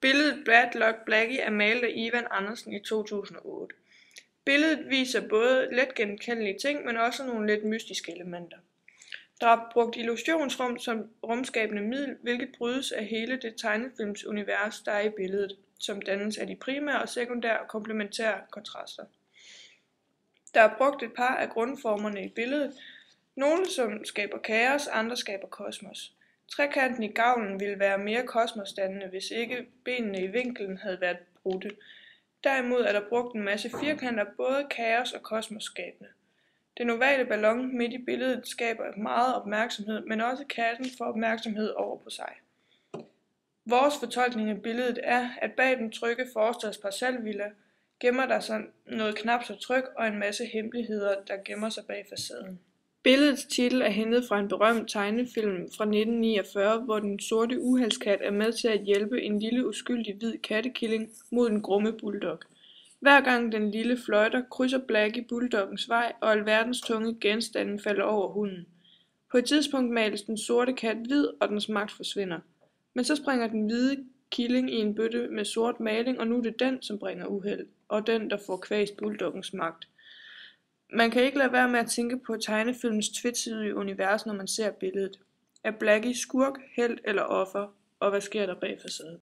Billedet Bad Luck Blackie er malet af Ivan Andersen i 2008. Billedet viser både let genkendelige ting, men også nogle lidt mystiske elementer. Der er brugt illusionsrum som rumskabende middel, hvilket brydes af hele det tegnefilmsunivers, der er i billedet, som dannes af de primære og sekundære og komplementære kontraster. Der er brugt et par af grundformerne i billedet, nogle som skaber kaos, andre skaber kosmos. Trekanten i gavlen ville være mere kosmosdannende, hvis ikke benene i vinklen havde været brudte. Derimod er der brugt en masse firkanter, både kaos og kosmosskabende. Den ovale ballon midt i billedet skaber meget opmærksomhed, men også katten får opmærksomhed over på sig. Vores fortolkning af billedet er, at bag den trygge forstads parcelvilla gemmer der sig noget knap så tryg og en masse hemmeligheder, der gemmer sig bag facaden. Billedets titel er hentet fra en berømt tegnefilm fra 1949, hvor den sorte uheldskat er med til at hjælpe en lille uskyldig hvid kattekilling mod en grumme bulldog. Hver gang den lille fløjter krydser Blackie bulldoggens vej, og alverdens tunge genstande falder over hunden. På et tidspunkt males den sorte kat hvid, og dens magt forsvinder. Men så springer den hvide killing i en bøtte med sort maling, og nu er det den, som bringer uheld, og den, der får kvæst bulldoggens magt. Man kan ikke lade være med at tænke på tegnefilmens tvetydige univers, når man ser billedet. Er Blackie skurk, helt eller offer, og hvad sker der bag facaden?